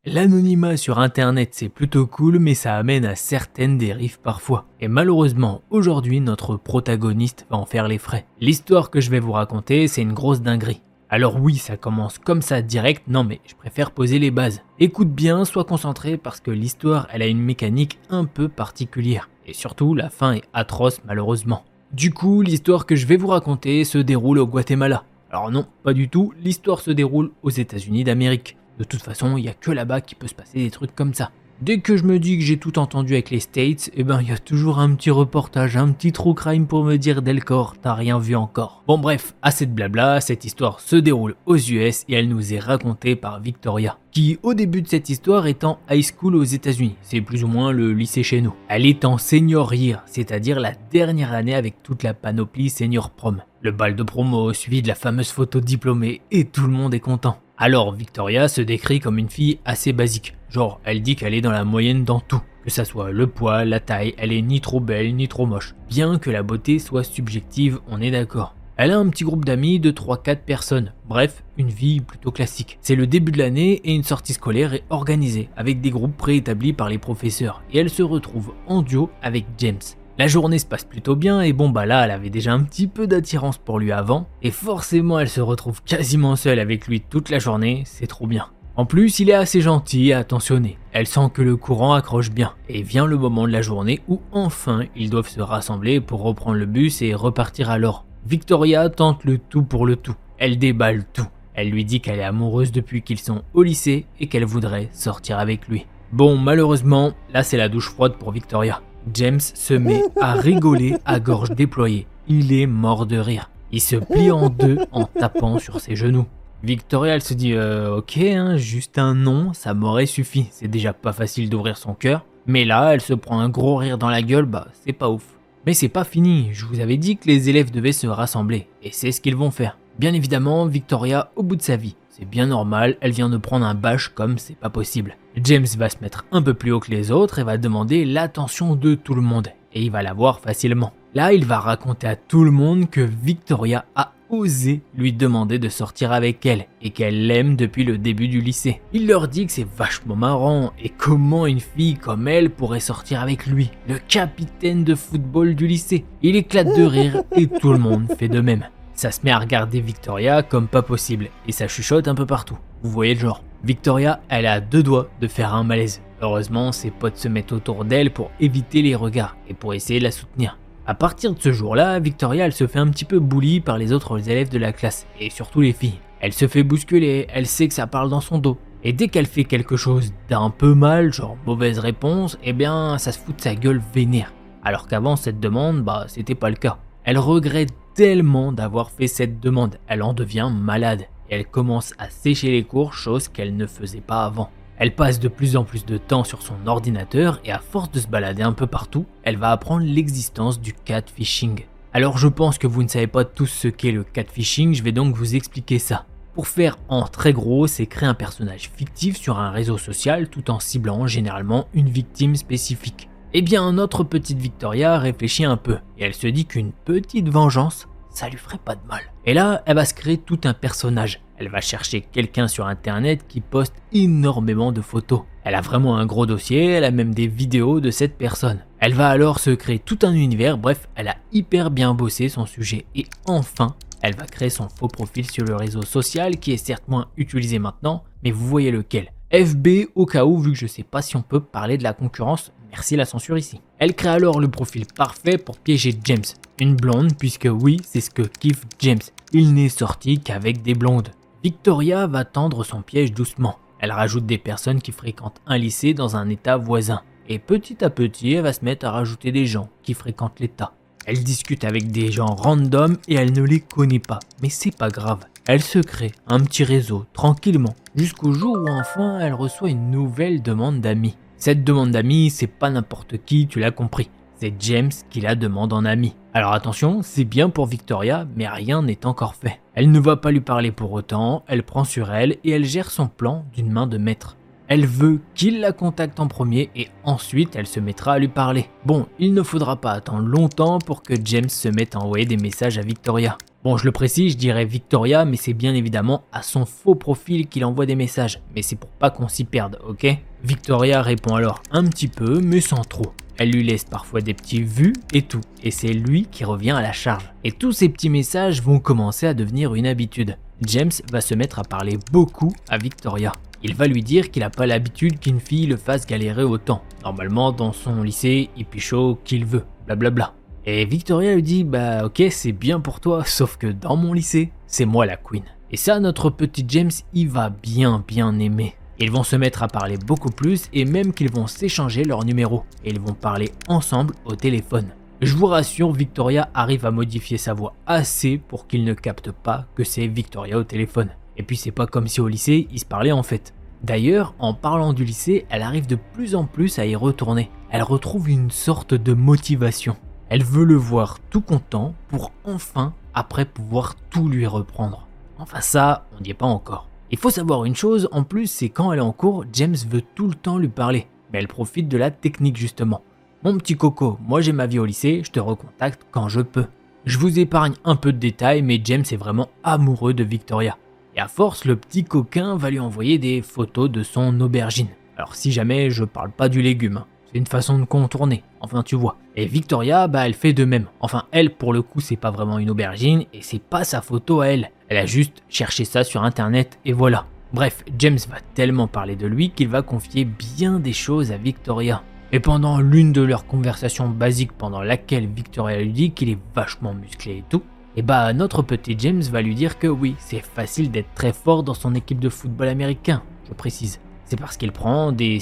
L'anonymat sur internet c'est plutôt cool mais ça amène à certaines dérives parfois. Et malheureusement aujourd'hui notre protagoniste va en faire les frais. L'histoire que je vais vous raconter c'est une grosse dinguerie. Alors oui ça commence comme ça direct, non mais je préfère poser les bases. Écoute bien, sois concentré parce que l'histoire elle a une mécanique un peu particulière. Et surtout la fin est atroce malheureusement. Du coup l'histoire que je vais vous raconter se déroule au Guatemala. Alors non, pas du tout, l'histoire se déroule aux États-Unis d'Amérique. De toute façon, il n'y a que là-bas qu'il peut se passer des trucs comme ça. Dès que je me dis que j'ai tout entendu avec les States, il y a toujours un petit reportage, un petit true crime pour me dire Delcor, t'as rien vu encore. Bon bref, assez de blabla, cette histoire se déroule aux US et elle nous est racontée par Victoria, qui au début de cette histoire est en high school aux États-Unis, c'est plus ou moins le lycée chez nous. Elle est en senior year, c'est-à-dire la dernière année avec toute la panoplie senior prom. Le bal de promo suivi de la fameuse photo de diplômé et tout le monde est content. Alors Victoria se décrit comme une fille assez basique, genre elle dit qu'elle est dans la moyenne dans tout, que ça soit le poids, la taille, elle est ni trop belle ni trop moche, bien que la beauté soit subjective, on est d'accord. Elle a un petit groupe d'amis de 3-4 personnes, bref, une vie plutôt classique. C'est le début de l'année et une sortie scolaire est organisée, avec des groupes préétablis par les professeurs, et elle se retrouve en duo avec James. La journée se passe plutôt bien et là elle avait déjà un petit peu d'attirance pour lui avant et forcément elle se retrouve quasiment seule avec lui toute la journée, c'est trop bien. En plus il est assez gentil et attentionné, elle sent que le courant accroche bien et vient le moment de la journée où enfin ils doivent se rassembler pour reprendre le bus et repartir alors. Victoria tente le tout pour le tout, elle déballe tout, elle lui dit qu'elle est amoureuse depuis qu'ils sont au lycée et qu'elle voudrait sortir avec lui. Bon malheureusement là c'est la douche froide pour Victoria. James se met à rigoler à gorge déployée. Il est mort de rire. Il se plie en deux en tapant sur ses genoux. Victoria elle se dit ok, juste un non, ça m'aurait suffi. C'est déjà pas facile d'ouvrir son cœur. Mais là, elle se prend un gros rire dans la gueule, c'est pas ouf. Mais c'est pas fini, je vous avais dit que les élèves devaient se rassembler. Et c'est ce qu'ils vont faire. Bien évidemment, Victoria au bout de sa vie. C'est bien normal, elle vient de prendre un bâche comme c'est pas possible. James va se mettre un peu plus haut que les autres et va demander l'attention de tout le monde. Et il va l'avoir facilement. Là, il va raconter à tout le monde que Victoria a osé lui demander de sortir avec elle et qu'elle l'aime depuis le début du lycée. Il leur dit que c'est vachement marrant et comment une fille comme elle pourrait sortir avec lui, le capitaine de football du lycée. Il éclate de rire et tout le monde fait de même. Ça se met à regarder Victoria comme pas possible et ça chuchote un peu partout. Vous voyez le genre. Victoria, elle a deux doigts de faire un malaise. Heureusement, ses potes se mettent autour d'elle pour éviter les regards et pour essayer de la soutenir. À partir de ce jour-là, Victoria, elle se fait un petit peu bully par les autres élèves de la classe et surtout les filles. Elle se fait bousculer, elle sait que ça parle dans son dos. Et dès qu'elle fait quelque chose d'un peu mal, genre mauvaise réponse, ça se fout de sa gueule vénère. Alors qu'avant cette demande, c'était pas le cas. Elle regrette tellement d'avoir fait cette demande, elle en devient malade et elle commence à sécher les cours, chose qu'elle ne faisait pas avant. Elle passe de plus en plus de temps sur son ordinateur et à force de se balader un peu partout, elle va apprendre l'existence du catfishing. Alors je pense que vous ne savez pas tous ce qu'est le catfishing, je vais donc vous expliquer ça. Pour faire en très gros, c'est créer un personnage fictif sur un réseau social tout en ciblant généralement une victime spécifique. Notre petite Victoria réfléchit un peu et elle se dit qu'une petite vengeance, ça lui ferait pas de mal. Et là, elle va se créer tout un personnage. Elle va chercher quelqu'un sur internet qui poste énormément de photos. Elle a vraiment un gros dossier, elle a même des vidéos de cette personne. Elle va alors se créer tout un univers, bref, elle a hyper bien bossé son sujet. Et enfin, elle va créer son faux profil sur le réseau social qui est certes moins utilisé maintenant, mais vous voyez lequel. FB au cas où, vu que je sais pas si on peut parler de la concurrence, merci la censure ici. Elle crée alors le profil parfait pour piéger James, une blonde puisque oui, c'est ce que kiffe James. Il n'est sorti qu'avec des blondes. Victoria va tendre son piège doucement. Elle rajoute des personnes qui fréquentent un lycée dans un état voisin. Et petit à petit, elle va se mettre à rajouter des gens qui fréquentent l'état. Elle discute avec des gens random et elle ne les connaît pas. Mais c'est pas grave. Elle se crée un petit réseau tranquillement. Jusqu'au jour où enfin elle reçoit une nouvelle demande d'amis. Cette demande d'amis, c'est pas n'importe qui, tu l'as compris. C'est James qui la demande en ami. Alors attention, c'est bien pour Victoria, mais rien n'est encore fait. Elle ne va pas lui parler pour autant, elle prend sur elle et elle gère son plan d'une main de maître. Elle veut qu'il la contacte en premier et ensuite elle se mettra à lui parler. Bon, il ne faudra pas attendre longtemps pour que James se mette à envoyer des messages à Victoria. Bon, je le précise, je dirais Victoria, mais c'est bien évidemment à son faux profil qu'il envoie des messages. Mais c'est pour pas qu'on s'y perde, ok? Victoria répond alors un petit peu, mais sans trop. Elle lui laisse parfois des petits vus et tout, et c'est lui qui revient à la charge. Et tous ces petits messages vont commencer à devenir une habitude. James va se mettre à parler beaucoup à Victoria. Il va lui dire qu'il n'a pas l'habitude qu'une fille le fasse galérer autant. Normalement, dans son lycée, il pichot qu'il veut, blablabla. Et Victoria lui dit bah ok, c'est bien pour toi, sauf que dans mon lycée, c'est moi la queen. Et ça, notre petit James, il va bien aimer. Ils vont se mettre à parler beaucoup plus et même qu'ils vont s'échanger leurs numéros. Et ils vont parler ensemble au téléphone. Je vous rassure, Victoria arrive à modifier sa voix assez pour qu'il ne capte pas que c'est Victoria au téléphone. Et puis c'est pas comme si au lycée, ils se parlaient en fait. D'ailleurs, en parlant du lycée, elle arrive de plus en plus à y retourner. Elle retrouve une sorte de motivation. Elle veut le voir tout content pour enfin, après, pouvoir tout lui reprendre. Enfin ça, on n'y est pas encore. Il faut savoir une chose, en plus, c'est quand elle est en cours, James veut tout le temps lui parler. Mais elle profite de la technique justement. Mon petit coco, moi j'ai ma vie au lycée, je te recontacte quand je peux. Je vous épargne un peu de détails, mais James est vraiment amoureux de Victoria. Et à force, le petit coquin va lui envoyer des photos de son aubergine. Alors si jamais je parle pas du légume, c'est une façon de contourner, enfin tu vois. Et Victoria, elle fait de même. Enfin elle, pour le coup, c'est pas vraiment une aubergine et c'est pas sa photo à elle. Elle a juste cherché ça sur internet et voilà. Bref, James va tellement parler de lui qu'il va confier bien des choses à Victoria. Et pendant l'une de leurs conversations basiques pendant laquelle Victoria lui dit qu'il est vachement musclé et tout, et notre petit James va lui dire que oui, c'est facile d'être très fort dans son équipe de football américain, je précise. C'est parce qu'il prend des...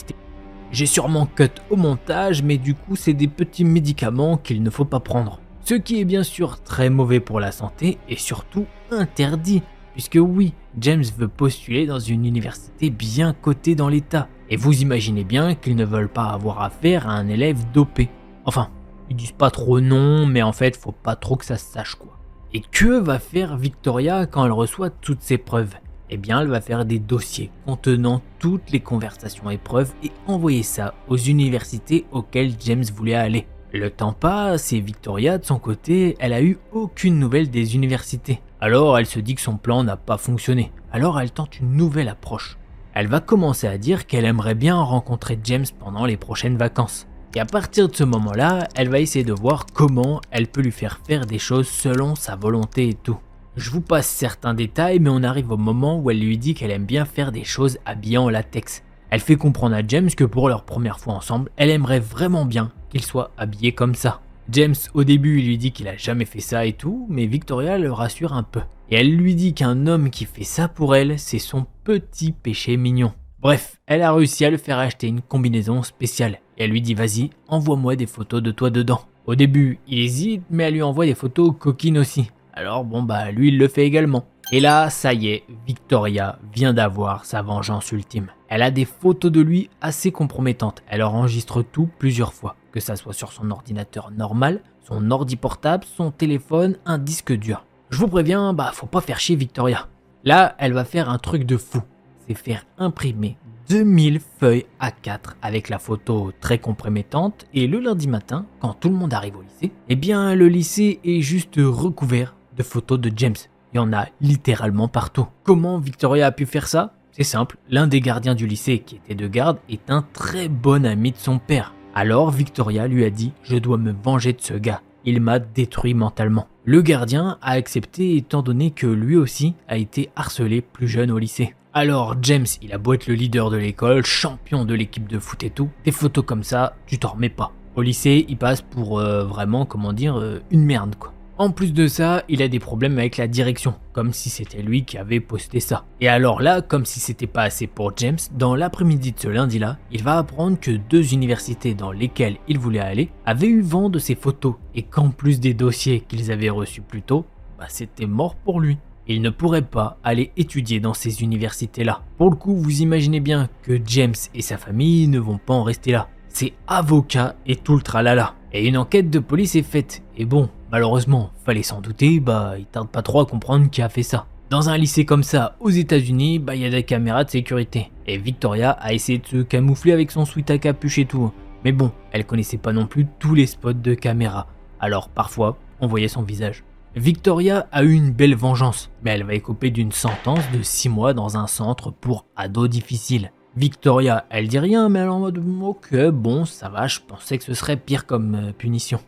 J'ai sûrement cut au montage, mais du coup c'est des petits médicaments qu'il ne faut pas prendre. Ce qui est bien sûr très mauvais pour la santé et surtout interdit, puisque oui, James veut postuler dans une université bien cotée dans l'État. Et vous imaginez bien qu'ils ne veulent pas avoir affaire à un élève dopé. Enfin, ils disent pas trop non, mais en fait, faut pas trop que ça se sache quoi. Et que va faire Victoria quand elle reçoit toutes ces preuves? Eh bien, elle va faire des dossiers contenant toutes les conversations et preuves et envoyer ça aux universités auxquelles James voulait aller. Le temps passe et Victoria, de son côté, elle a eu aucune nouvelle des universités. Alors, elle se dit que son plan n'a pas fonctionné. Alors, elle tente une nouvelle approche. Elle va commencer à dire qu'elle aimerait bien rencontrer James pendant les prochaines vacances. Et à partir de ce moment-là, elle va essayer de voir comment elle peut lui faire faire des choses selon sa volonté et tout. Je vous passe certains détails, mais on arrive au moment où elle lui dit qu'elle aime bien faire des choses habillées en latex. Elle fait comprendre à James que pour leur première fois ensemble, elle aimerait vraiment bien qu'il soit habillé comme ça. James, au début, il lui dit qu'il a jamais fait ça et tout, mais Victoria le rassure un peu. Et elle lui dit qu'un homme qui fait ça pour elle, c'est son petit péché mignon. Bref, elle a réussi à le faire acheter une combinaison spéciale. Et elle lui dit vas-y, envoie-moi des photos de toi dedans. Au début, il hésite, mais elle lui envoie des photos coquines aussi. Alors lui il le fait également. Et là, ça y est, Victoria vient d'avoir sa vengeance ultime. Elle a des photos de lui assez compromettantes. Elle enregistre tout plusieurs fois, que ça soit sur son ordinateur normal, son ordi portable, son téléphone, un disque dur. Je vous préviens, faut pas faire chier Victoria. Là, elle va faire un truc de fou. C'est faire imprimer 2000 feuilles A4 avec la photo très compromettante et le lundi matin, quand tout le monde arrive au lycée, le lycée est juste recouvert de photos de James. Il y en a littéralement partout. Comment Victoria a pu faire ça? C'est simple, l'un des gardiens du lycée qui était de garde est un très bon ami de son père. Alors Victoria lui a dit « Je dois me venger de ce gars, il m'a détruit mentalement ». Le gardien a accepté étant donné que lui aussi a été harcelé plus jeune au lycée. Alors James, il a beau être le leader de l'école, champion de l'équipe de foot et tout, des photos comme ça, tu t'en remets pas. Au lycée, il passe pour une merde quoi. En plus de ça, il a des problèmes avec la direction, comme si c'était lui qui avait posté ça. Et alors là, comme si c'était pas assez pour James, dans l'après-midi de ce lundi-là, il va apprendre que 2 universités dans lesquelles il voulait aller avaient eu vent de ses photos, et qu'en plus des dossiers qu'ils avaient reçus plus tôt, c'était mort pour lui. Il ne pourrait pas aller étudier dans ces universités-là. Pour le coup, vous imaginez bien que James et sa famille ne vont pas en rester là. C'est avocat et tout le tralala. Et une enquête de police est faite. Et bon, malheureusement, fallait s'en douter, il tarde pas trop à comprendre qui a fait ça. Dans un lycée comme ça, aux États-Unis, il y a des caméras de sécurité. Et Victoria a essayé de se camoufler avec son sweat à capuche et tout. Mais bon, elle connaissait pas non plus tous les spots de caméra. Alors parfois, on voyait son visage. Victoria a eu une belle vengeance, mais elle va écoper d'une sentence de 6 mois dans un centre pour ados difficiles. Victoria, elle dit rien, mais elle est en mode « Ok, bon, ça va, je pensais que ce serait pire comme punition ».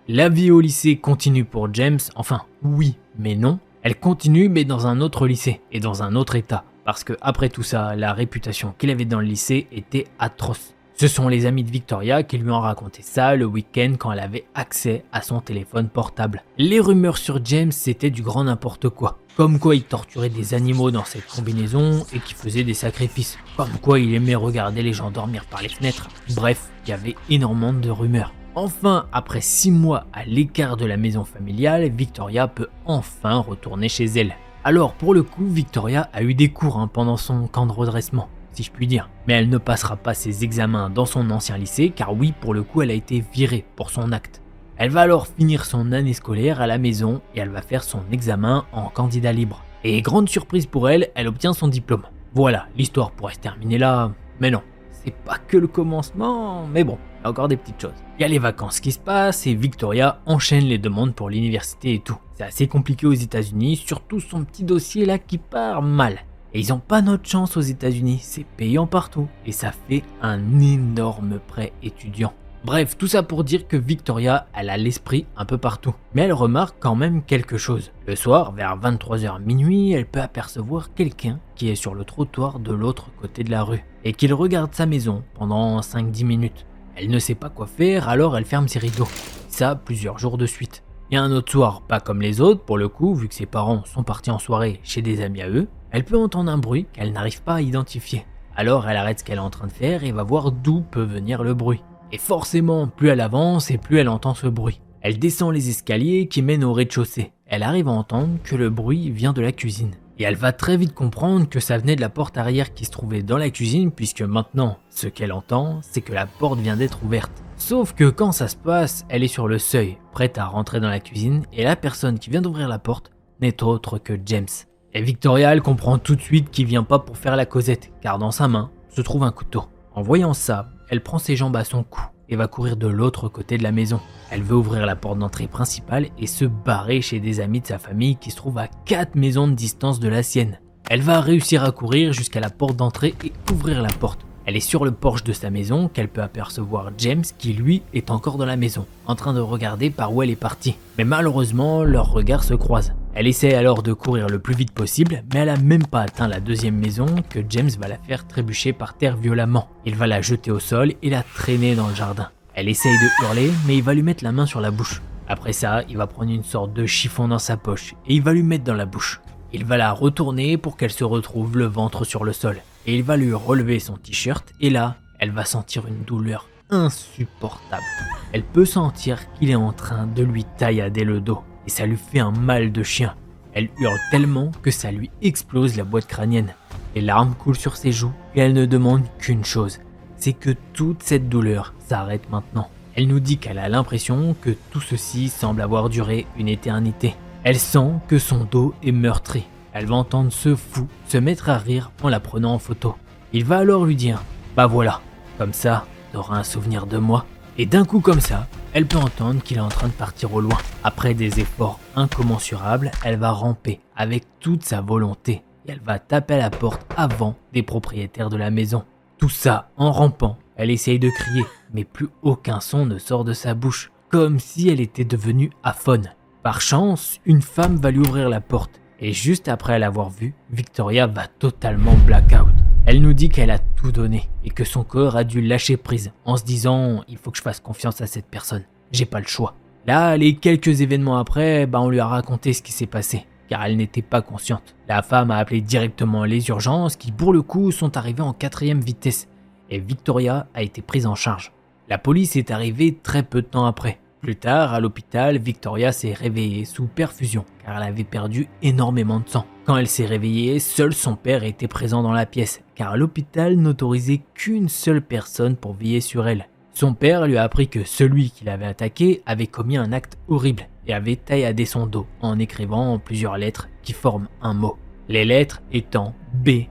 La vie au lycée continue pour James, enfin, oui, mais non. Elle continue, mais dans un autre lycée, et dans un autre état. Parce que après tout ça, la réputation qu'il avait dans le lycée était atroce. Ce sont les amis de Victoria qui lui ont raconté ça le week-end quand elle avait accès à son téléphone portable. Les rumeurs sur James, c'était du grand n'importe quoi. Comme quoi il torturait des animaux dans cette combinaison et qu'il faisait des sacrifices. Comme quoi il aimait regarder les gens dormir par les fenêtres. Bref, il y avait énormément de rumeurs. Enfin, après 6 mois à l'écart de la maison familiale, Victoria peut enfin retourner chez elle. Alors pour le coup, Victoria a eu des cours pendant son camp de redressement, si je puis dire. Mais elle ne passera pas ses examens dans son ancien lycée, car oui, pour le coup, elle a été virée pour son acte. Elle va alors finir son année scolaire à la maison et elle va faire son examen en candidat libre. Et grande surprise pour elle, elle obtient son diplôme. Voilà, l'histoire pourrait se terminer là, mais non. C'est pas que le commencement, mais bon, il y a encore des petites choses. Il y a les vacances qui se passent et Victoria enchaîne les demandes pour l'université et tout. C'est assez compliqué aux États-Unis, surtout son petit dossier là qui part mal. Et ils ont pas notre chance aux États-Unis, c'est payant partout et ça fait un énorme prêt étudiant. Bref, tout ça pour dire que Victoria, elle a l'esprit un peu partout. Mais elle remarque quand même quelque chose. Le soir, vers 23h minuit, elle peut apercevoir quelqu'un qui est sur le trottoir de l'autre côté de la rue et qu'il regarde sa maison pendant 5-10 minutes. Elle ne sait pas quoi faire, alors elle ferme ses rideaux. Ça, plusieurs jours de suite. Et un autre soir, pas comme les autres, pour le coup, vu que ses parents sont partis en soirée chez des amis à eux, elle peut entendre un bruit qu'elle n'arrive pas à identifier. Alors elle arrête ce qu'elle est en train de faire et va voir d'où peut venir le bruit. Et forcément, plus elle avance et plus elle entend ce bruit. Elle descend les escaliers qui mènent au rez-de-chaussée. Elle arrive à entendre que le bruit vient de la cuisine. Et elle va très vite comprendre que ça venait de la porte arrière qui se trouvait dans la cuisine, puisque maintenant, ce qu'elle entend, c'est que la porte vient d'être ouverte. Sauf que quand ça se passe, elle est sur le seuil, prête à rentrer dans la cuisine, et la personne qui vient d'ouvrir la porte n'est autre que James. Et Victoria, elle comprend tout de suite qu'il vient pas pour faire la causette, car dans sa main se trouve un couteau. En voyant ça, elle prend ses jambes à son cou et va courir de l'autre côté de la maison. Elle veut ouvrir la porte d'entrée principale et se barrer chez des amis de sa famille qui se trouvent à 4 maisons de distance de la sienne. Elle va réussir à courir jusqu'à la porte d'entrée et ouvrir la porte. Elle est sur le porche de sa maison qu'elle peut apercevoir James qui lui est encore dans la maison, en train de regarder par où elle est partie. Mais malheureusement, leurs regards se croisent. Elle essaie alors de courir le plus vite possible, mais elle a même pas atteint la deuxième maison que James va la faire trébucher par terre violemment. Il va la jeter au sol et la traîner dans le jardin. Elle essaye de hurler, mais il va lui mettre la main sur la bouche. Après ça, il va prendre une sorte de chiffon dans sa poche et il va lui mettre dans la bouche. Il va la retourner pour qu'elle se retrouve le ventre sur le sol. Et il va lui relever son t-shirt et là, elle va sentir une douleur insupportable. Elle peut sentir qu'il est en train de lui taillader le dos et ça lui fait un mal de chien. Elle hurle tellement que ça lui explose la boîte crânienne. Les larmes coulent sur ses joues et elle ne demande qu'une chose, c'est que toute cette douleur s'arrête maintenant. Elle nous dit qu'elle a l'impression que tout ceci semble avoir duré une éternité. Elle sent que son dos est meurtri. Elle va entendre ce fou se mettre à rire en la prenant en photo. Il va alors lui dire « Bah voilà, comme ça, t'auras un souvenir de moi ». Et d'un coup comme ça, elle peut entendre qu'il est en train de partir au loin. Après des efforts incommensurables, elle va ramper avec toute sa volonté. Et elle va taper à la porte avant des propriétaires de la maison. Tout ça en rampant, elle essaye de crier, mais plus aucun son ne sort de sa bouche, comme si elle était devenue aphone. Par chance, une femme va lui ouvrir la porte. Et juste après l'avoir vue, Victoria va totalement blackout. Elle nous dit qu'elle a tout donné et que son corps a dû lâcher prise en se disant « il faut que je fasse confiance à cette personne, j'ai pas le choix ». Là, les quelques événements après, on lui a raconté ce qui s'est passé, car elle n'était pas consciente. La femme a appelé directement les urgences qui pour le coup sont arrivées en 4e vitesse et Victoria a été prise en charge. La police est arrivée très peu de temps après. Plus tard, à l'hôpital, Victoria s'est réveillée sous perfusion car elle avait perdu énormément de sang. Quand elle s'est réveillée, seul son père était présent dans la pièce car l'hôpital n'autorisait qu'une seule personne pour veiller sur elle. Son père lui a appris que celui qui l'avait attaqué avait commis un acte horrible et avait tailladé son dos en écrivant plusieurs lettres qui forment un mot. les lettres étant B-I-T-C-H,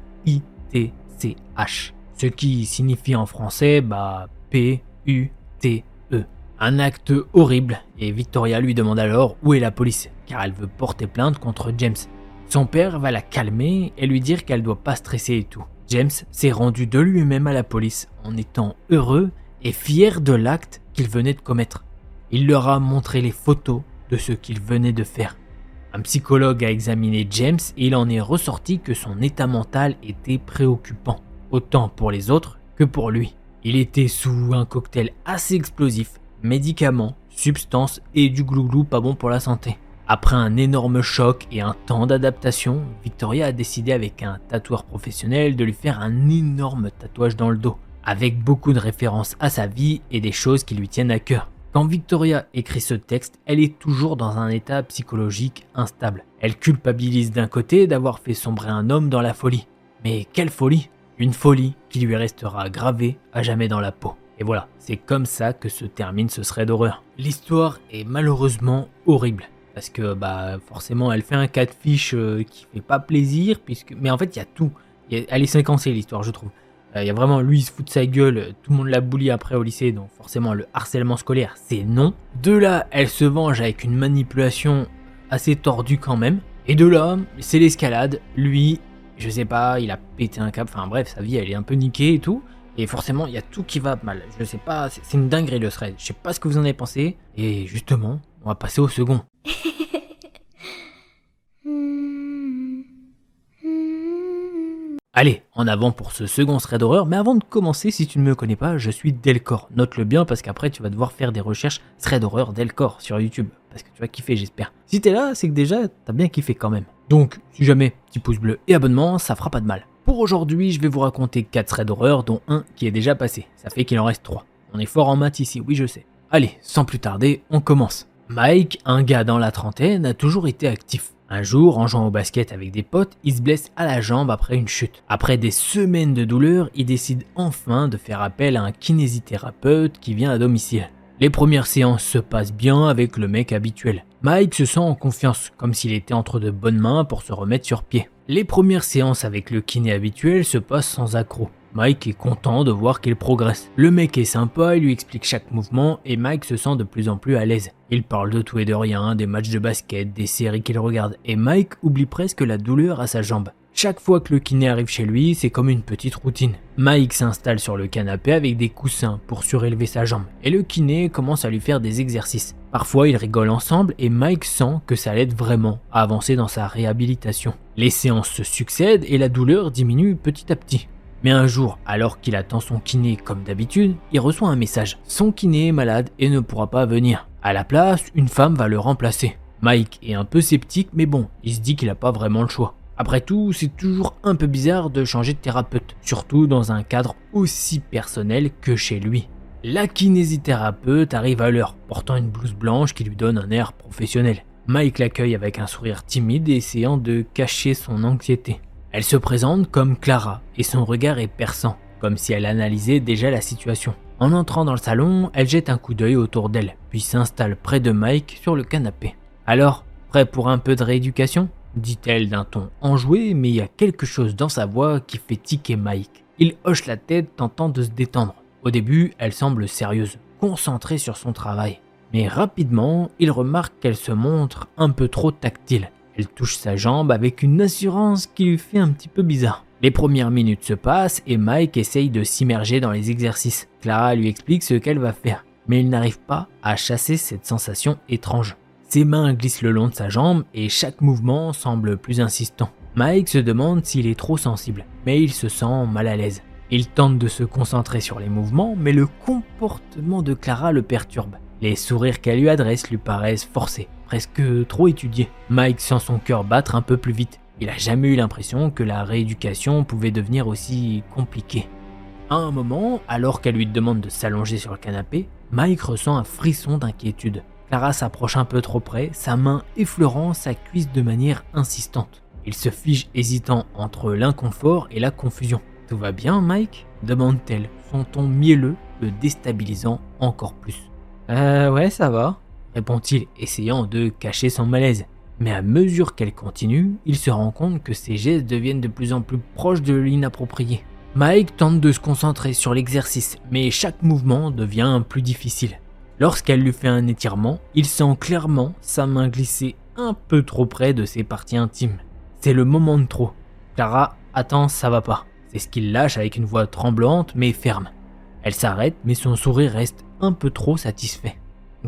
ce qui signifie en français P-U-T-E. Un acte horrible, et Victoria lui demande alors où est la police, car elle veut porter plainte contre James. Son père va la calmer et lui dire qu'elle doit pas stresser et tout. James s'est rendu de lui-même à la police en étant heureux et fier de l'acte qu'il venait de commettre. Il leur a montré les photos de ce qu'il venait de faire. Un psychologue a examiné James et il en est ressorti que son état mental était préoccupant, autant pour les autres que pour lui. Il était sous un cocktail assez explosif, médicaments, substances et du glouglou pas bon pour la santé. Après un énorme choc et un temps d'adaptation, Victoria a décidé avec un tatoueur professionnel de lui faire un énorme tatouage dans le dos, avec beaucoup de références à sa vie et des choses qui lui tiennent à cœur. Quand Victoria écrit ce texte, elle est toujours dans un état psychologique instable. Elle culpabilise d'un côté d'avoir fait sombrer un homme dans la folie. Mais quelle folie! Une folie qui lui restera gravée à jamais dans la peau. Et voilà, c'est comme ça que se termine ce thread d'horreur. L'histoire est malheureusement horrible. Parce que forcément elle fait un catfish qui fait pas plaisir, mais en fait il y a tout. Elle est séquencée l'histoire, je trouve. Il y a vraiment lui il se fout de sa gueule, tout le monde la bully après au lycée, donc forcément le harcèlement scolaire c'est non. De là elle se venge avec une manipulation assez tordue quand même. Et de là c'est l'escalade, lui je sais pas, il a pété un câble, enfin bref sa vie elle est un peu niquée et tout. Et forcément il y a tout qui va mal, je sais pas, c'est une dinguerie le thread, je sais pas ce que vous en avez pensé. Et justement on va passer au second. Allez, en avant pour ce second thread d'horreur, mais avant de commencer, si tu ne me connais pas, je suis Delcor. Note-le bien parce qu'après tu vas devoir faire des recherches thread d'horreur Delcor sur YouTube. Parce que tu vas kiffer j'espère. Si t'es là, c'est que déjà t'as bien kiffé quand même. Donc, si jamais, petit pouce bleu et abonnement, ça fera pas de mal. Pour aujourd'hui, je vais vous raconter 4 threads d'horreur, dont un qui est déjà passé. Ça fait qu'il en reste 3. On est fort en maths ici, oui je sais. Allez, sans plus tarder, on commence. Mike, un gars dans la trentaine, a toujours été actif. Un jour, en jouant au basket avec des potes, il se blesse à la jambe après une chute. Après des semaines de douleur, il décide enfin de faire appel à un kinésithérapeute qui vient à domicile. Les premières séances se passent bien avec le mec habituel. Mike se sent en confiance, comme s'il était entre de bonnes mains pour se remettre sur pied. Les premières séances avec le kiné habituel se passent sans accroc. Mike est content de voir qu'il progresse. Le mec est sympa, il lui explique chaque mouvement et Mike se sent de plus en plus à l'aise. Il parle de tout et de rien, des matchs de basket, des séries qu'il regarde et Mike oublie presque la douleur à sa jambe. Chaque fois que le kiné arrive chez lui, c'est comme une petite routine. Mike s'installe sur le canapé avec des coussins pour surélever sa jambe et le kiné commence à lui faire des exercices. Parfois ils rigolent ensemble et Mike sent que ça l'aide vraiment à avancer dans sa réhabilitation. Les séances se succèdent et la douleur diminue petit à petit. Mais un jour, alors qu'il attend son kiné comme d'habitude, il reçoit un message. Son kiné est malade et ne pourra pas venir. À la place, une femme va le remplacer. Mike est un peu sceptique, mais bon, il se dit qu'il n'a pas vraiment le choix. Après tout, c'est toujours un peu bizarre de changer de thérapeute, surtout dans un cadre aussi personnel que chez lui. La kinésithérapeute arrive à l'heure, portant une blouse blanche qui lui donne un air professionnel. Mike l'accueille avec un sourire timide, essayant de cacher son anxiété. Elle se présente comme Clara et son regard est perçant, comme si elle analysait déjà la situation. En entrant dans le salon, elle jette un coup d'œil autour d'elle, puis s'installe près de Mike sur le canapé. « Alors, prêt pour un peu de rééducation ?» dit-elle d'un ton enjoué, mais il y a quelque chose dans sa voix qui fait tiquer Mike. Il hoche la tête tentant de se détendre. Au début, elle semble sérieuse, concentrée sur son travail. Mais rapidement, il remarque qu'elle se montre un peu trop tactile. Elle touche sa jambe avec une assurance qui lui fait un petit peu bizarre. Les premières minutes se passent et Mike essaye de s'immerger dans les exercices. Clara lui explique ce qu'elle va faire, mais il n'arrive pas à chasser cette sensation étrange. Ses mains glissent le long de sa jambe et chaque mouvement semble plus insistant. Mike se demande s'il est trop sensible, mais il se sent mal à l'aise. Il tente de se concentrer sur les mouvements, mais le comportement de Clara le perturbe. Les sourires qu'elle lui adresse lui paraissent forcés, presque trop étudiés. Mike sent son cœur battre un peu plus vite. Il n'a jamais eu l'impression que la rééducation pouvait devenir aussi compliquée. À un moment, alors qu'elle lui demande de s'allonger sur le canapé, Mike ressent un frisson d'inquiétude. Clara s'approche un peu trop près, sa main effleurant sa cuisse de manière insistante. Il se fige hésitant entre l'inconfort et la confusion. « Tout va bien, Mike ?» demande-t-elle, son ton mielleux le déstabilisant encore plus. Ouais, ça va », répond-il, essayant de cacher son malaise. Mais à mesure qu'elle continue, il se rend compte que ses gestes deviennent de plus en plus proches de l'inapproprié. Mike tente de se concentrer sur l'exercice, mais chaque mouvement devient plus difficile. Lorsqu'elle lui fait un étirement, il sent clairement sa main glisser un peu trop près de ses parties intimes. C'est le moment de trop. Clara, attends, ça va pas. C'est ce qu'il lâche avec une voix tremblante mais ferme. Elle s'arrête, mais son sourire reste un peu trop satisfait.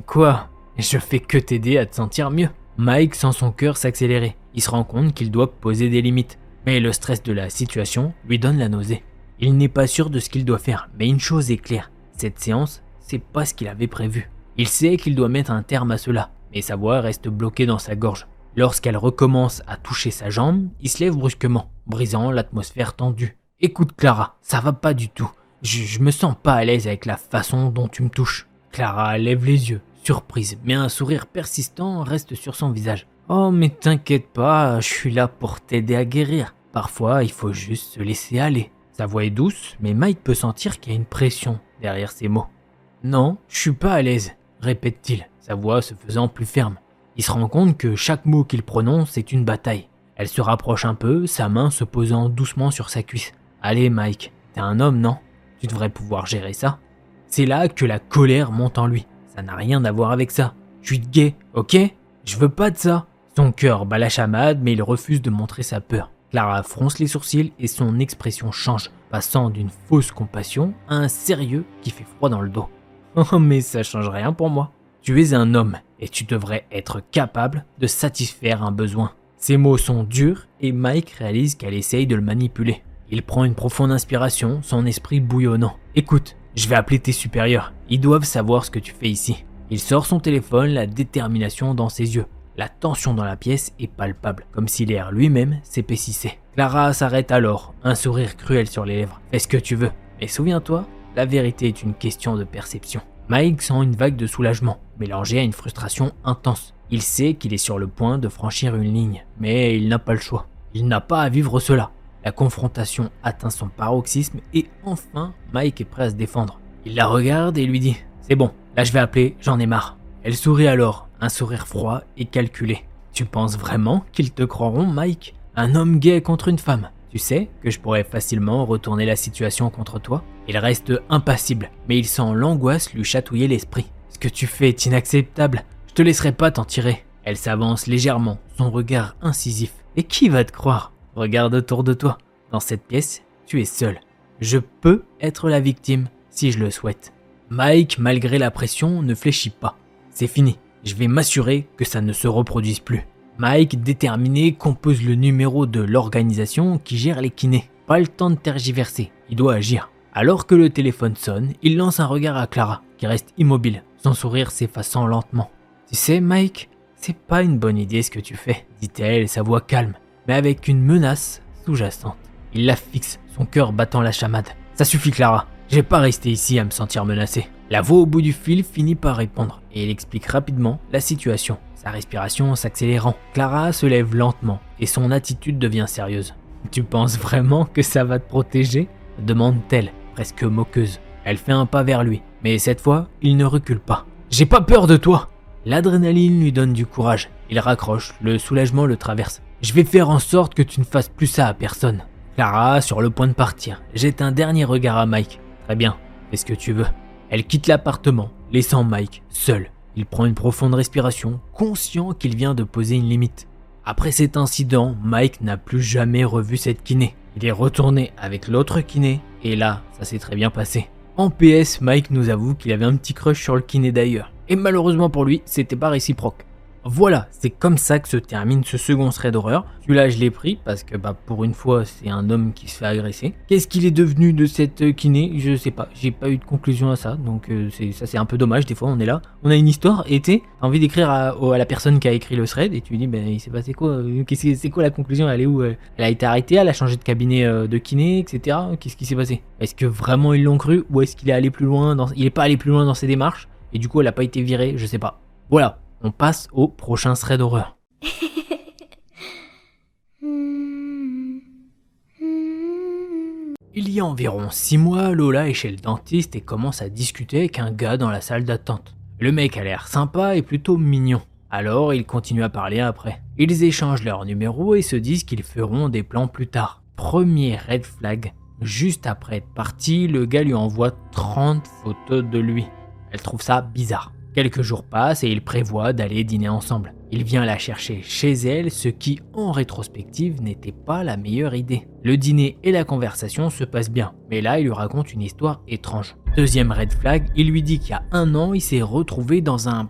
Quoi ? Je fais que t'aider à te sentir mieux. Mike sent son cœur s'accélérer. Il se rend compte qu'il doit poser des limites. Mais le stress de la situation lui donne la nausée. Il n'est pas sûr de ce qu'il doit faire, mais une chose est claire. Cette séance, c'est pas ce qu'il avait prévu. Il sait qu'il doit mettre un terme à cela, mais sa voix reste bloquée dans sa gorge. Lorsqu'elle recommence à toucher sa jambe, il se lève brusquement, brisant l'atmosphère tendue. « Écoute Clara, ça va pas du tout. Je me sens pas à l'aise avec la façon dont tu me touches. » Clara lève les yeux, surprise, mais un sourire persistant reste sur son visage. « Oh mais t'inquiète pas, je suis là pour t'aider à guérir. Parfois, il faut juste se laisser aller. » Sa voix est douce, mais Mike peut sentir qu'il y a une pression derrière ses mots. « Non, je suis pas à l'aise, » répète-t-il, sa voix se faisant plus ferme. Il se rend compte que chaque mot qu'il prononce est une bataille. Elle se rapproche un peu, sa main se posant doucement sur sa cuisse. « Allez Mike, t'es un homme, non ? Tu devrais pouvoir gérer ça. » C'est là que la colère monte en lui. Ça n'a rien à voir avec ça. Je suis gay, ok ? Je veux pas de ça. Son cœur bat la chamade, mais il refuse de montrer sa peur. Clara fronce les sourcils et son expression change, passant d'une fausse compassion à un sérieux qui fait froid dans le dos. Oh mais ça change rien pour moi. Tu es un homme et tu devrais être capable de satisfaire un besoin. Ces mots sont durs et Mike réalise qu'elle essaye de le manipuler. Il prend une profonde inspiration, son esprit bouillonnant. Écoute, je vais appeler tes supérieurs. Ils doivent savoir ce que tu fais ici. Il sort son téléphone, la détermination dans ses yeux. La tension dans la pièce est palpable, comme si l'air lui-même s'épaississait. Clara s'arrête alors, un sourire cruel sur les lèvres. Fais ce que tu veux, mais souviens-toi, la vérité est une question de perception. Mike sent une vague de soulagement, mélangée à une frustration intense. Il sait qu'il est sur le point de franchir une ligne, mais il n'a pas le choix. Il n'a pas à vivre cela. La confrontation atteint son paroxysme et enfin, Mike est prêt à se défendre. Il la regarde et lui dit « C'est bon, là je vais appeler, j'en ai marre. » Elle sourit alors, un sourire froid et calculé. « Tu penses vraiment qu'ils te croiront, Mike ? Un homme gay contre une femme ? Tu sais que je pourrais facilement retourner la situation contre toi ?» Il reste impassible, mais il sent l'angoisse lui chatouiller l'esprit. « Ce que tu fais est inacceptable, je te laisserai pas t'en tirer. » Elle s'avance légèrement, son regard incisif. « Et qui va te croire ? Regarde autour de toi. Dans cette pièce, tu es seul. Je peux être la victime si je le souhaite. » Mike, malgré la pression, ne fléchit pas. C'est fini, je vais m'assurer que ça ne se reproduise plus. Mike, déterminé, compose le numéro de l'organisation qui gère les kinés. Pas le temps de tergiverser, il doit agir. Alors que le téléphone sonne, il lance un regard à Clara, qui reste immobile, son sourire s'effaçant lentement. « Tu sais, Mike, c'est pas une bonne idée ce que tu fais, » dit-elle, sa voix calme, mais avec une menace sous-jacente. Il la fixe, son cœur battant la chamade. « Ça suffit, Clara, je vais pas rester ici à me sentir menacé. » La voix au bout du fil finit par répondre et il explique rapidement la situation, sa respiration s'accélérant. Clara se lève lentement et son attitude devient sérieuse. « Tu penses vraiment que ça va te protéger ?» demande-t-elle, presque moqueuse. Elle fait un pas vers lui, mais cette fois, il ne recule pas. « J'ai pas peur de toi !» L'adrénaline lui donne du courage. Il raccroche, le soulagement le traverse. « Je vais faire en sorte que tu ne fasses plus ça à personne. » Clara, sur le point de partir, jette un dernier regard à Mike. « Très bien, fais ce que tu veux. » Elle quitte l'appartement, laissant Mike seul. Il prend une profonde respiration, conscient qu'il vient de poser une limite. Après cet incident, Mike n'a plus jamais revu cette kiné. Il est retourné avec l'autre kiné, et là, ça s'est très bien passé. En PS, Mike nous avoue qu'il avait un petit crush sur le kiné d'ailleurs. Et malheureusement pour lui, c'était pas réciproque. Voilà, c'est comme ça que se termine ce second thread d'horreur. Celui-là, je l'ai pris parce que pour une fois, c'est un homme qui se fait agresser. Qu'est-ce qu'il est devenu de cette kiné ? Je sais pas, j'ai pas eu de conclusion à ça, donc c'est un peu dommage. Des fois, on est là, on a une histoire, et t'as envie d'écrire à la personne qui a écrit le thread, et tu lui dis, il s'est passé quoi ? C'est quoi la conclusion ? Elle est où ? Elle a été arrêtée, elle a changé de cabinet de kiné, etc. Qu'est-ce qui s'est passé ? Est-ce que vraiment ils l'ont cru, ou est-ce qu'il est allé plus loin il est pas allé plus loin dans ses démarches, et du coup, elle a pas été virée, je sais pas. Voilà. On passe au prochain thread d'horreur. Il y a environ 6 mois, Lola est chez le dentiste et commence à discuter avec un gars dans la salle d'attente. Le mec a l'air sympa et plutôt mignon. Alors ils continuent à parler après. Ils échangent leurs numéros et se disent qu'ils feront des plans plus tard. Premier red flag, juste après être parti, le gars lui envoie 30 photos de lui. Elle trouve ça bizarre. Quelques jours passent et ils prévoient d'aller dîner ensemble. Il vient la chercher chez elle, ce qui, en rétrospective, n'était pas la meilleure idée. Le dîner et la conversation se passent bien, mais là, il lui raconte une histoire étrange. Deuxième red flag, il lui dit qu'il y a 1 an, il s'est retrouvé dans un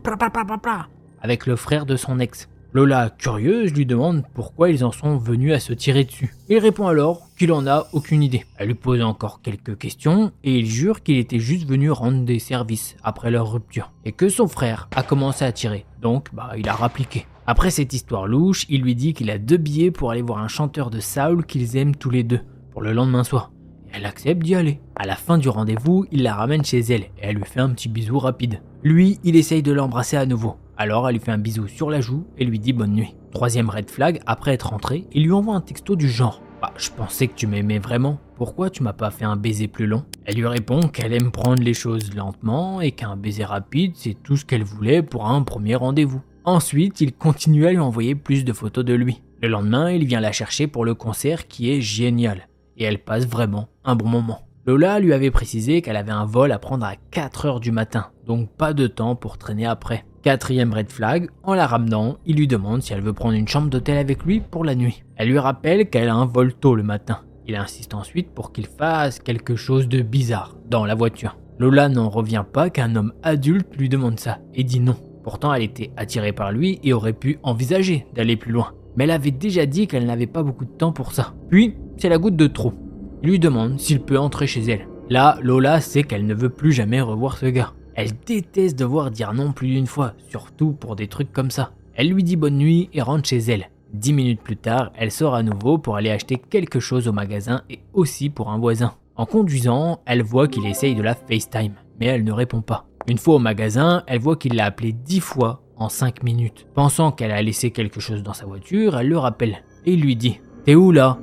avec le frère de son ex. Lola, curieuse, lui demande pourquoi ils en sont venus à se tirer dessus. Il répond alors qu'il en a aucune idée. Elle lui pose encore quelques questions et il jure qu'il était juste venu rendre des services après leur rupture et que son frère a commencé à tirer, donc il a rappliqué. Après cette histoire louche, il lui dit qu'il a 2 billets pour aller voir un chanteur de soul qu'ils aiment tous les deux pour le lendemain soir. Elle accepte d'y aller. À la fin du rendez-vous, il la ramène chez elle et elle lui fait un petit bisou rapide. Lui, il essaye de l'embrasser à nouveau. Alors elle lui fait un bisou sur la joue et lui dit bonne nuit. Troisième red flag, après être rentré, il lui envoie un texto du genre « je pensais que tu m'aimais vraiment, pourquoi tu m'as pas fait un baiser plus long ?» Elle lui répond qu'elle aime prendre les choses lentement et qu'un baiser rapide c'est tout ce qu'elle voulait pour un premier rendez-vous. Ensuite, il continue à lui envoyer plus de photos de lui. Le lendemain, il vient la chercher pour le concert qui est génial et elle passe vraiment un bon moment. Lola lui avait précisé qu'elle avait un vol à prendre à 4h du matin, donc pas de temps pour traîner après. Quatrième red flag, en la ramenant, il lui demande si elle veut prendre une chambre d'hôtel avec lui pour la nuit. Elle lui rappelle qu'elle a un vol tôt le matin. Il insiste ensuite pour qu'il fasse quelque chose de bizarre dans la voiture. Lola n'en revient pas qu'un homme adulte lui demande ça et dit non. Pourtant, elle était attirée par lui et aurait pu envisager d'aller plus loin. Mais elle avait déjà dit qu'elle n'avait pas beaucoup de temps pour ça. Puis, c'est la goutte de trop. Il lui demande s'il peut entrer chez elle. Là, Lola sait qu'elle ne veut plus jamais revoir ce gars. Elle déteste devoir dire non plus d'une fois, surtout pour des trucs comme ça. Elle lui dit bonne nuit et rentre chez elle. 10 minutes plus tard, elle sort à nouveau pour aller acheter quelque chose au magasin et aussi pour un voisin. En conduisant, elle voit qu'il essaye de la FaceTime, mais elle ne répond pas. Une fois au magasin, elle voit qu'il l'a appelée 10 fois en 5 minutes. Pensant qu'elle a laissé quelque chose dans sa voiture, elle le rappelle et il lui dit « T'es où là ?»«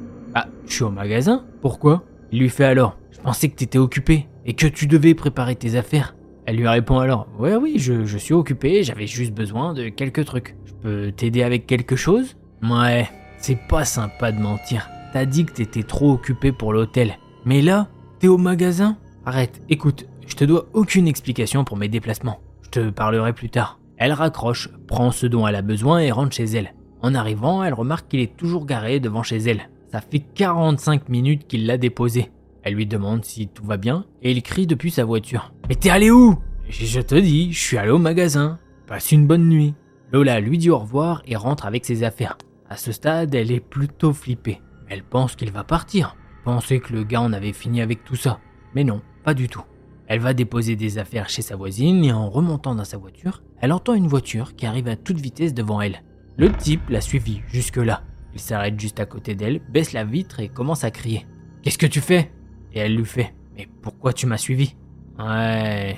Je suis au magasin. Pourquoi ?» Il lui fait alors « Je pensais que t'étais occupé et que tu devais préparer tes affaires. » Elle lui répond alors « Oui, je suis occupé, j'avais juste besoin de quelques trucs. Je peux t'aider avec quelque chose ?» Ouais, c'est pas sympa de mentir. T'as dit que t'étais trop occupé pour l'hôtel. Mais là, t'es au magasin ? Arrête, écoute, je te dois aucune explication pour mes déplacements. Je te parlerai plus tard. Elle raccroche, prend ce dont elle a besoin et rentre chez elle. En arrivant, elle remarque qu'il est toujours garé devant chez elle. Ça fait 45 minutes qu'il l'a déposé. Elle lui demande si tout va bien et il crie depuis sa voiture. « Mais t'es allé où ?»« Je te dis, je suis allé au magasin. Passe une bonne nuit. » Lola lui dit au revoir et rentre avec ses affaires. À ce stade, elle est plutôt flippée. Elle pense qu'il va partir. Pensait que le gars en avait fini avec tout ça. Mais non, pas du tout. Elle va déposer des affaires chez sa voisine et en remontant dans sa voiture, elle entend une voiture qui arrive à toute vitesse devant elle. Le type l'a suivie jusque-là. Il s'arrête juste à côté d'elle, baisse la vitre et commence à crier. « Qu'est-ce que tu fais ?» Et elle lui fait « Mais pourquoi tu m'as suivi ?»« Ouais,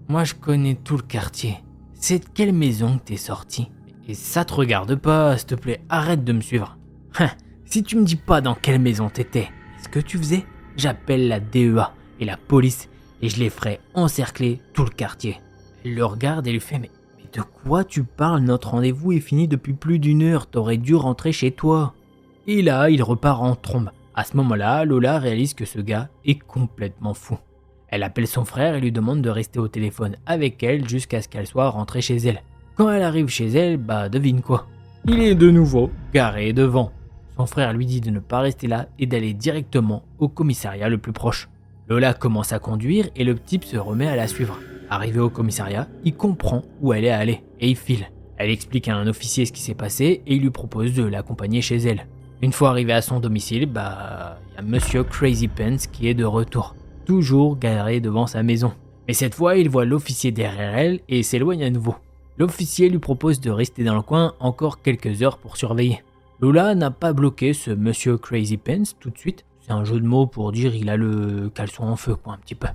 moi je connais tout le quartier. C'est de quelle maison que t'es sorti ? Et ça te regarde pas, s'il te plaît, arrête de me suivre. Si tu me dis pas dans quelle maison t'étais, ce que tu faisais, j'appelle la DEA et la police et je les ferai encercler tout le quartier. » Elle le regarde et lui fait « Mais de quoi tu parles ? Notre rendez-vous est fini depuis plus d'1 heure, t'aurais dû rentrer chez toi. » Et là, il repart en trombe. À ce moment-là, Lola réalise que ce gars est complètement fou. Elle appelle son frère et lui demande de rester au téléphone avec elle jusqu'à ce qu'elle soit rentrée chez elle. Quand elle arrive chez elle, devine quoi ? Il est de nouveau garé devant. Son frère lui dit de ne pas rester là et d'aller directement au commissariat le plus proche. Lola commence à conduire et le type se remet à la suivre. Arrivé au commissariat, il comprend où elle est allée et il file. Elle explique à un officier ce qui s'est passé et il lui propose de l'accompagner chez elle. Une fois arrivé à son domicile, y a Monsieur Crazy Pants qui est de retour, toujours garé devant sa maison. Mais cette fois, il voit l'officier derrière elle et s'éloigne à nouveau. L'officier lui propose de rester dans le coin encore quelques heures pour surveiller. Lola n'a pas bloqué ce Monsieur Crazy Pants tout de suite. C'est un jeu de mots pour dire il a le caleçon en feu, un petit peu.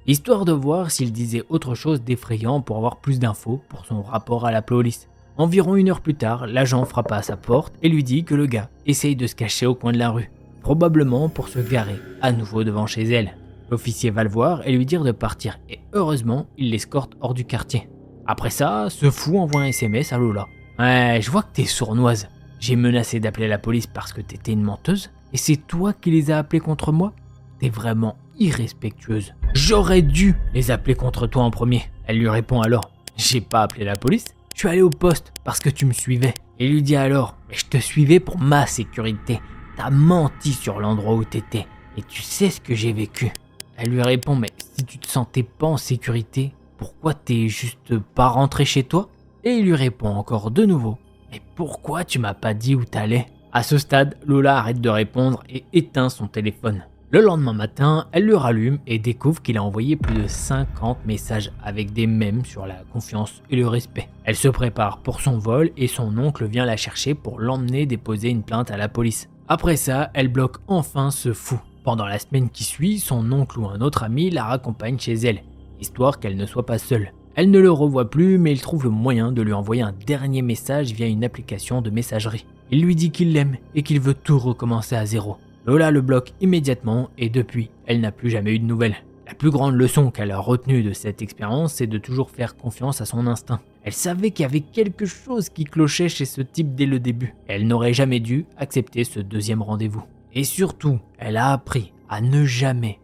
Histoire de voir s'il disait autre chose d'effrayant pour avoir plus d'infos pour son rapport à la police. Environ 1 heure plus tard, l'agent frappa à sa porte et lui dit que le gars essaye de se cacher au coin de la rue, probablement pour se garer à nouveau devant chez elle. L'officier va le voir et lui dire de partir et heureusement, il l'escorte hors du quartier. Après ça, ce fou envoie un SMS à Lola Ouais, je vois que t'es sournoise. J'ai menacé d'appeler la police parce que t'étais une menteuse, et c'est toi qui les as appelés contre moi? T'es vraiment irrespectueuse. J'aurais dû les appeler contre toi en premier. Elle lui répond alors, j'ai pas appelé la police, je suis allé au poste parce que tu me suivais. Il lui dit alors, mais je te suivais pour ma sécurité. T'as menti sur l'endroit où t'étais, et tu sais ce que j'ai vécu. Elle lui répond, mais si tu te sentais pas en sécurité, pourquoi t'es juste pas rentré chez toi? Et il lui répond encore de nouveau, mais pourquoi tu m'as pas dit où t'allais? À ce stade, Lola arrête de répondre et éteint son téléphone. Le lendemain matin, elle le rallume et découvre qu'il a envoyé plus de 50 messages avec des mèmes sur la confiance et le respect. Elle se prépare pour son vol et son oncle vient la chercher pour l'emmener déposer une plainte à la police. Après ça, elle bloque enfin ce fou. Pendant la semaine qui suit, son oncle ou un autre ami la raccompagne chez elle, histoire qu'elle ne soit pas seule. Elle ne le revoit plus, mais il trouve le moyen de lui envoyer un dernier message via une application de messagerie. Il lui dit qu'il l'aime et qu'il veut tout recommencer à zéro. Lola le bloque immédiatement et depuis, elle n'a plus jamais eu de nouvelles. La plus grande leçon qu'elle a retenue de cette expérience, c'est de toujours faire confiance à son instinct. Elle savait qu'il y avait quelque chose qui clochait chez ce type dès le début. Elle n'aurait jamais dû accepter ce deuxième rendez-vous. Et surtout, elle a appris à ne jamais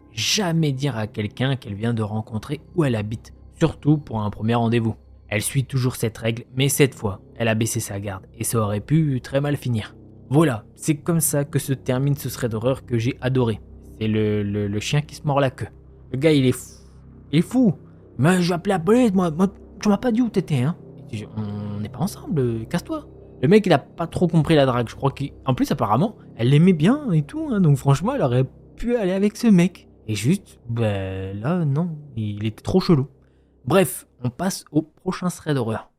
dire à quelqu'un qu'elle vient de rencontrer où elle habite, surtout pour un premier rendez-vous. Elle suit toujours cette règle, mais cette fois, elle a baissé sa garde et ça aurait pu très mal finir. Voilà, c'est comme ça que se termine ce thread d'horreur que j'ai adoré. C'est le chien qui se mord la queue. Le gars, il est fou. Il est fou. Mais je vais appeler la police, moi tu m'as pas dit où t'étais, hein. On n'est pas ensemble, casse-toi. Le mec, il a pas trop compris la drague. Je crois qu'en plus, apparemment, elle l'aimait bien et tout, hein. Donc franchement, elle aurait pu aller avec ce mec. Et juste, là, non, il était trop chelou. Bref, on passe au prochain thread d'horreur.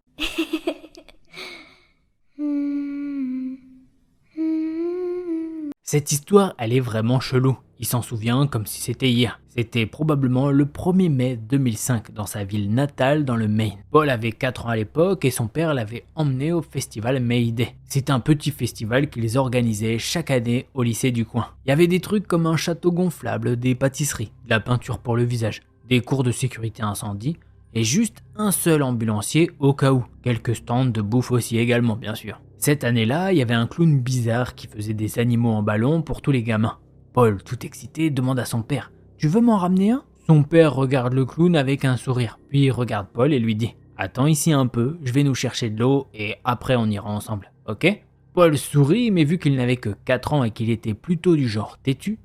Cette histoire, elle est vraiment chelou. Il s'en souvient comme si c'était hier. C'était probablement le 1er mai 2005 dans sa ville natale dans le Maine. Paul avait 4 ans à l'époque et son père l'avait emmené au festival May Day. C'est un petit festival qu'ils organisaient chaque année au lycée du coin. Il y avait des trucs comme un château gonflable, des pâtisseries, de la peinture pour le visage, des cours de sécurité incendie et juste un seul ambulancier au cas où. Quelques stands de bouffe aussi également bien sûr. Cette année-là, il y avait un clown bizarre qui faisait des animaux en ballon pour tous les gamins. Paul, tout excité, demande à son père « Tu veux m'en ramener un ?» Son père regarde le clown avec un sourire, puis il regarde Paul et lui dit « Attends ici un peu, je vais nous chercher de l'eau et après on ira ensemble, ok ?» Paul sourit, mais vu qu'il n'avait que 4 ans et qu'il était plutôt du genre têtu,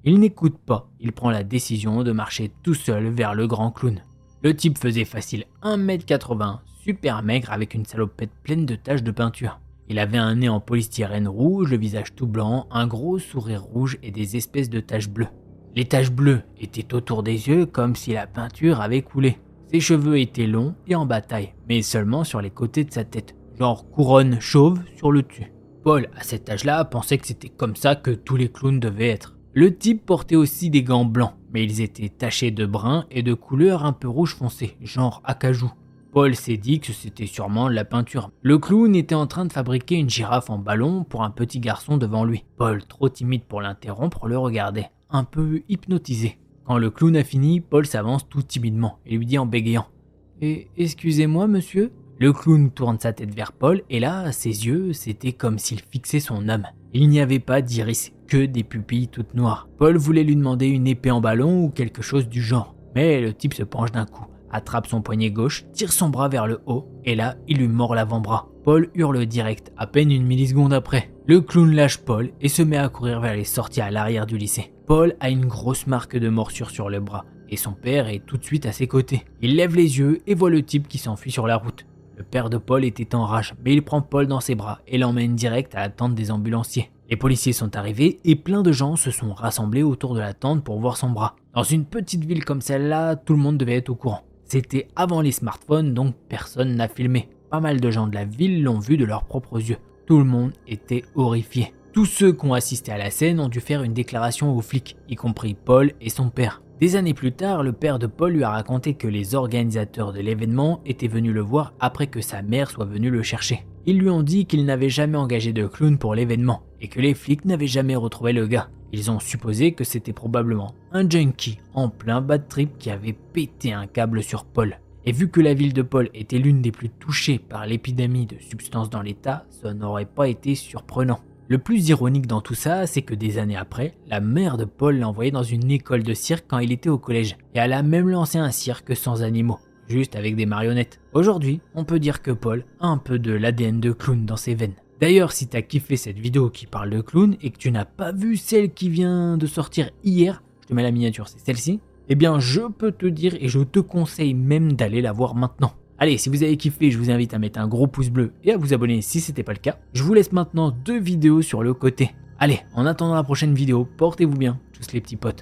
il n'écoute pas, il prend la décision de marcher tout seul vers le grand clown. Le type faisait facile 1m80, super maigre avec une salopette pleine de taches de peinture. Il avait un nez en polystyrène rouge, le visage tout blanc, un gros sourire rouge et des espèces de taches bleues. Les taches bleues étaient autour des yeux comme si la peinture avait coulé. Ses cheveux étaient longs et en bataille, mais seulement sur les côtés de sa tête, genre couronne chauve sur le dessus. Paul, à cet âge-là, pensait que c'était comme ça que tous les clowns devaient être. Le type portait aussi des gants blancs, mais ils étaient tachés de brun et de couleur un peu rouge foncé, genre acajou. Paul s'est dit que c'était sûrement de la peinture. Le clown était en train de fabriquer une girafe en ballon pour un petit garçon devant lui. Paul, trop timide pour l'interrompre, le regardait, un peu hypnotisé. Quand le clown a fini, Paul s'avance tout timidement et lui dit en bégayant « Excusez-moi, monsieur ?» Le clown tourne sa tête vers Paul et là, ses yeux, c'était comme s'il fixait son âme. Il n'y avait pas d'iris, que des pupilles toutes noires. Paul voulait lui demander une épée en ballon ou quelque chose du genre, mais le type se penche d'un coup, attrape son poignet gauche, tire son bras vers le haut, et là, il lui mord l'avant-bras. Paul hurle direct, à peine une milliseconde après. Le clown lâche Paul et se met à courir vers les sorties à l'arrière du lycée. Paul a une grosse marque de morsure sur le bras, et son père est tout de suite à ses côtés. Il lève les yeux et voit le type qui s'enfuit sur la route. Le père de Paul était en rage, mais il prend Paul dans ses bras et l'emmène direct à la tente des ambulanciers. Les policiers sont arrivés et plein de gens se sont rassemblés autour de la tente pour voir son bras. Dans une petite ville comme celle-là, tout le monde devait être au courant. C'était avant les smartphones, donc personne n'a filmé. Pas mal de gens de la ville l'ont vu de leurs propres yeux. Tout le monde était horrifié. Tous ceux qui ont assisté à la scène ont dû faire une déclaration aux flics, y compris Paul et son père. Des années plus tard, le père de Paul lui a raconté que les organisateurs de l'événement étaient venus le voir après que sa mère soit venue le chercher. Ils lui ont dit qu'il n'avait jamais engagé de clown pour l'événement et que les flics n'avaient jamais retrouvé le gars. Ils ont supposé que c'était probablement un junkie en plein bad trip qui avait pété un câble sur Paul. Et vu que la ville de Paul était l'une des plus touchées par l'épidémie de substances dans l'état, ça n'aurait pas été surprenant. Le plus ironique dans tout ça, c'est que des années après, la mère de Paul l'a envoyé dans une école de cirque quand il était au collège. Et elle a même lancé un cirque sans animaux, juste avec des marionnettes. Aujourd'hui, on peut dire que Paul a un peu de l'ADN de clown dans ses veines. D'ailleurs, si t'as kiffé cette vidéo qui parle de clown et que tu n'as pas vu celle qui vient de sortir hier, je te mets la miniature, c'est celle-ci, eh bien je peux te dire et je te conseille même d'aller la voir maintenant. Allez, si vous avez kiffé, je vous invite à mettre un gros pouce bleu et à vous abonner si c'était pas le cas. Je vous laisse maintenant 2 vidéos sur le côté. Allez, en attendant la prochaine vidéo, portez-vous bien, tous les petits potes.